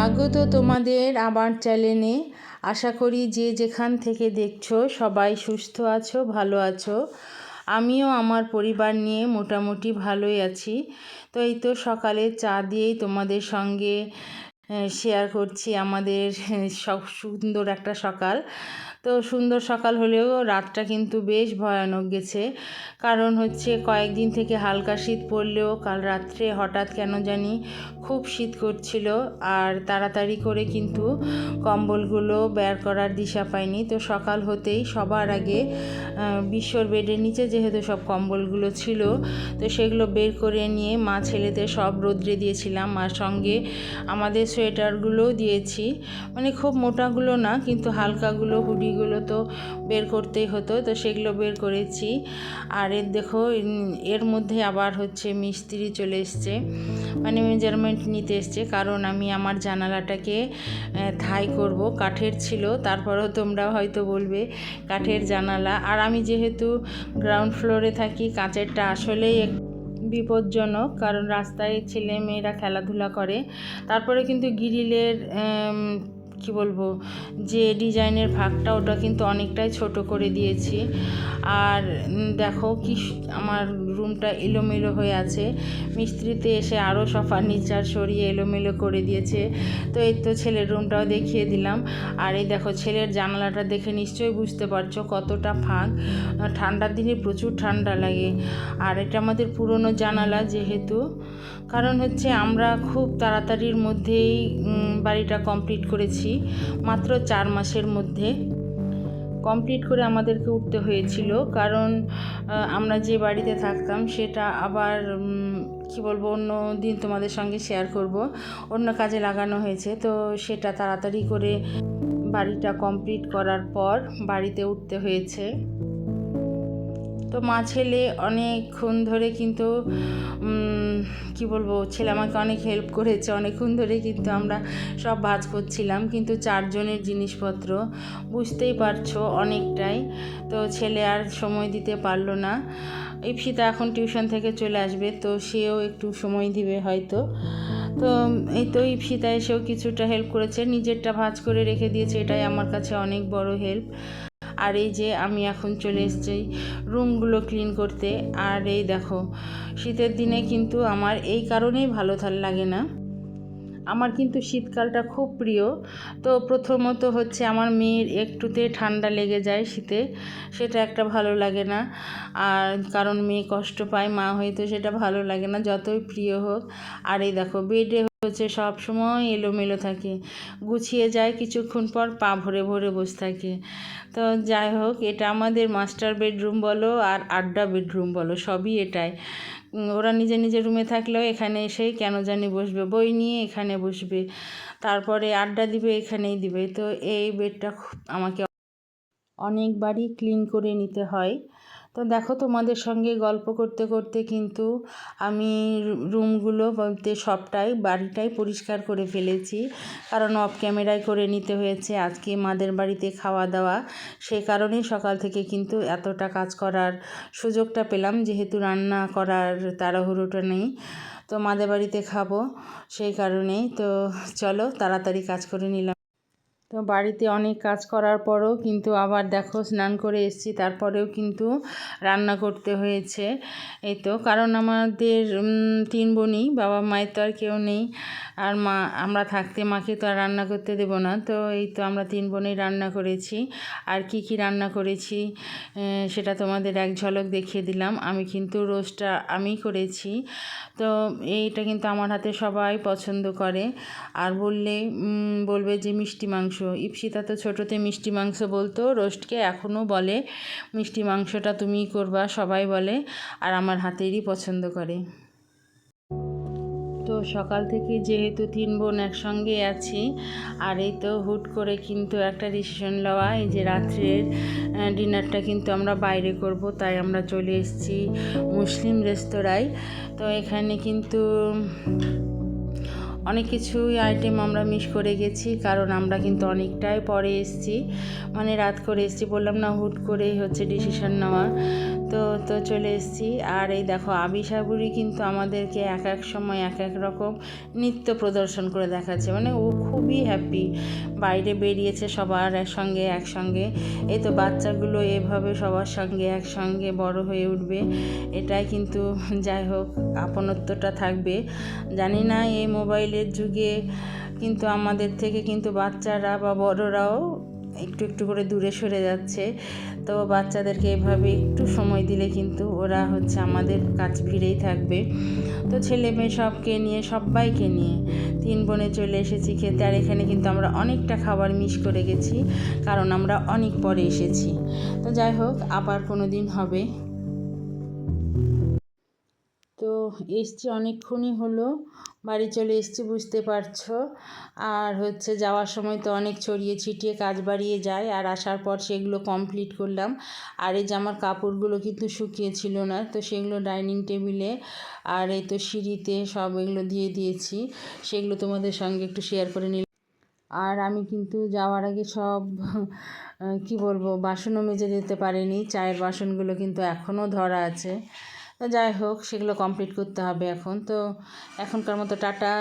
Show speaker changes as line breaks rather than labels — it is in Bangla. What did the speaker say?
স্বাগত তোমাদের আমার চ্যানেলে। আশা করি যে যেখান থেকে দেখছো সবাই সুস্থ আছো, ভালো আছো। আমিও আমার পরিবার নিয়ে মোটামুটি ভালোই আছি। তো এই তো সকালে চা দিয়েই তোমাদের সঙ্গে শেয়ার করছি আমাদের সব সুন্দর একটা সকাল। তো সুন্দর সকাল হলেও রাতটা কিন্তু বেশ ভয়ানক গেছে। কারণ হচ্ছে কয়েকদিন থেকে হালকা শীত পড়লেও কাল রাত্রে হঠাৎ কেন জানি খুব শীত করছিল, আর তাড়াতাড়ি করে কিন্তু কম্বলগুলো বের করার দিশা পাইনি। তো সকাল হতেই সবার আগে বিশ্বর বেডের নিচে যেহেতু সব কম্বলগুলো ছিল, তো সেগুলো বের করে নিয়ে মা ছেলেদের সব রোদ্রে দিয়েছিলাম, আর সঙ্গে আমাদের সোয়েটারগুলোও দিয়েছি। মানে খুব মোটাগুলো না, কিন্তু হালকাগুলো হুডিগুলো তো বের করতেই হতো, তো সেগুলো বের করেছি। আর দেখো এর মধ্যে আবার হচ্ছে মিস্ত্রি চলে এসছে, মানে মেজারমেন্ট নিতে এসছে। কারণ আমি আমার জানালাটাকে থাই করব, কাঠের ছিল। তারপরেও তোমরা হয়তো বলবে কাঠের জানালা, আর আমি যেহেতু গ্রাউন্ড ফ্লোরে থাকি, কাঁচেরটা আসলেই বিপজ্জনক, কারণ রাস্তায় ছেলে মেয়েরা খেলাধুলা করে। তারপরে কিন্তু গ্রিলের কি বলবো, যে ডিজাইনের ভাগটা ওটা কিন্তু অনেকটাই ছোট করে দিয়েছি। আর দেখো কি আমার রুমটা এলোমেলো হয়ে আছে। মিস্ত্রিতে এসে আরও সব ফার্নিচার সরিয়ে এলোমেলো করে দিয়েছে। তো এই তো ছেলের রুমটাও দেখিয়ে দিলাম। আর এই দেখো ছেলের জানালাটা দেখে নিশ্চয়ই বুঝতে পারছো কতটা ফাঁক। ঠান্ডার দিনে প্রচুর ঠান্ডা লাগে। আর এটা আমাদের পুরনো জানালা যেহেতু, কারণ হচ্ছে আমরা খুব তাড়াতাড়ির মধ্যেই বাড়িটা কমপ্লিট করেছি। মাত্র 4 মাসের মধ্যে কমপ্লিট করে আমাদেরকে উঠতে হয়েছিল। কারণ আমরা যে বাড়িতে থাকতাম সেটা আবার কি বলবো, অন্য দিন তোমাদের সঙ্গে শেয়ার করব, অন্য কাজে লাগানো হয়েছে। তো সেটা তাড়াতাড়ি করে বাড়িটা কমপ্লিট করার পর বাড়িতে উঠতে হয়েছে। তো মা ছেলে অনেকক্ষণ ধরে কিন্তু কি বলবো, ছেলে আমাকে অনেক হেল্প করেছে। অনেকক্ষণ ধরে কিন্তু আমরা সব ভাঁজ করছিলাম, কিন্তু 4 জনের জিনিসপত্র, বুঝতেই পারছো অনেকটাই। তো ছেলে আর সময় দিতে পারলো না। ইপসিতা এখন টিউশন থেকে চলে আসবে, তো সেও একটু সময় দিবে হয়তো। তো এই তো ইপসিতা এসেও কিছুটা হেল্প করেছে, নিজেরটা ভাঁজ করে রেখে দিয়েছে, এটাই আমার কাছে অনেক বড় হেল্প। আর এই যে আমি এখন চলে এসেছি রুমগুলো ক্লিন করতে। আর এই দেখো শীতের দিনে কিন্তু আমার এই কারণেই ভালো লাগে না, আমার কিন্তু শীতকালটা খুব প্রিয়। তো প্রথমত হচ্ছে আমার মেয়ের একটুতে ঠান্ডা লেগে যায় শীতে, সেটা একটা ভালো লাগে না। আর কারণ মেয়ে কষ্ট পায় মা হয়ে, তো সেটা ভালো লাগে না যতই প্রিয় হোক। আর এই দেখো বেডে হচ্ছে সব সময় এলোমেলো থাকে, গুছিয়ে যায় কিছুক্ষণ পর পা ভরে ভরে বসে থাকে। তো যাই হোক, এটা আমাদের মাস্টার বেডরুম বলো আর আড্ডা বেডরুম বলো, সবই এটাই। ওরা নিজে নিজের রুমে থাকলেও এখানে এসেই কেন জানি বসবে, বই নিয়ে এখানে বসবে, তারপরে আড্ডা দিবে, এখানেই দিবে। তো এই বেডটা আমাকে অনেকবারই ক্লিন করে নিতে হয়। তো দেখো তোমাদের সঙ্গে গল্প করতে করতে কিন্তু আমি রুমগুলো বলতে সবটাই বাড়িটাই পরিষ্কার করে ফেলেছি। কারণ অফ ক্যামেরায় করে নিতে হয়েছে, আজকে মাদের বাড়িতে খাওয়া দাওয়া, সে কারণেই সকাল থেকে কিন্তু এতটা কাজ করার সুযোগটা পেলাম, যেহেতু রান্না করার তাড়াহুড়োটা নেই। তো মাদের বাড়িতে খাবো, সেই কারণেই তো চলো তাড়াতাড়ি কাজ করে নিলাম। তো বাড়িতে অনেক কাজ করার পরও কিন্তু আবার দেখো স্নান করে এসেছি, তারপরেও কিন্তু রান্না করতে হয়েছে। এই তো কারণ আমাদের 3 বোনই, বাবা মায়ের তো আর কেউ নেই। আর আমরা থাকতে মাকে তো আর রান্না করতে দেবো না। তো এই তো আমরা 3 বোনেই রান্না করেছি। আর কি কি রান্না করেছি সেটা তোমাদের এক ঝলক দেখিয়ে দিলাম। আমি কিন্তু রোস্টটা আমিই করেছি। তো এইটা কিন্তু আমার হাতে সবাই পছন্দ করে। আর বলবে যে মিষ্টি মাংস, ইপসিতা তো ছোটোতে মিষ্টি মাংস বলতো, রোস্টকে এখনও বলে মিষ্টি মাংসটা তুমিই করবা, সবাই বলে, আর আমার হাতেরই পছন্দ করে। তো সকাল থেকে যেহেতু 3 বোন একসঙ্গে আছি, আর এই তো হুট করে কিন্তু একটা ডিসিশন নেওয়া, এই যে রাত্রের ডিনারটা কিন্তু আমরা বাইরে করব, তাই আমরা চলে এসেছি মুসলিম রেস্তোরাঁয়। তো এখানে কিন্তু অনেক কিছুই আইটেম আমরা মিস করে গেছি, কারণ আমরা কিন্তু অনেকটাই পরে এসেছি, মানে রাত করে এসেছি, বললাম না হুট করেই হচ্ছে ডিসিশন নেওয়া। তো তো চলে এসেছি। আর এই দেখো আবিশাবুড়ি কিন্তু আমাদেরকে এক এক সময় এক এক রকম নৃত্য প্রদর্শন করে দেখাচ্ছে, মানে ও খুবই হ্যাপি, বাইরে বেরিয়েছে সবার একসঙ্গে। এই তো বাচ্চাগুলো এভাবে সবার সঙ্গে একসঙ্গে বড় হয়ে উঠবে, এটাই কিন্তু যাই হোক আপনত্বটা থাকবে। জানি না এই মোবাইলের যুগে কিন্তু আমাদের থেকে কিন্তু বাচ্চারা বা বড়রাও একটু একটু করে দূরে সরে যাচ্ছে। তো বাচ্চাদেরকে এভাবে একটু সময় দিলে কিন্তু ওরা আমাদের কাছ ফিরেই থাকবে। তো ছেলে মেয়ে সবাইকে নিয়ে 3 বোনে চলে এসেছি খেতে। আর এখানে কিন্তু আমরা অনেকটা খাবার মিস করে গেছি, কারণ আমরা অনেক পরে এসেছি। তো যাই হোক আবার কোনো দিন হবে। তো এসছি অনেকক্ষণই হলো, বাড়ি চলে এসছি বুঝতে পারছো। আর যাওয়ার সময় তো অনেক ছড়িয়ে ছিটিয়ে কাজ বাড়িয়ে যায়, আর আসার পর সেগুলো কমপ্লিট করলাম। আর এই জামার কাপড়গুলো কিন্তু শুকিয়েছিল না, তো সেগুলো ডাইনিং টেবিলে আর এই তো সিঁড়িতে সব এগুলো দিয়ে দিয়েছি, সেগুলো তোমাদের সঙ্গে একটু শেয়ার করে নিলাম। আর আমি কিন্তু যাওয়ার আগে সব কি বলবো বাসনও মেজে দিতে পারিনি, চায়ের বাসনগুলো কিন্তু এখনও ধরা আছে। তো যাই হোক সেগুলো কমপ্লিট করতে হবে এখন। তো এখনকার মতো টাটা।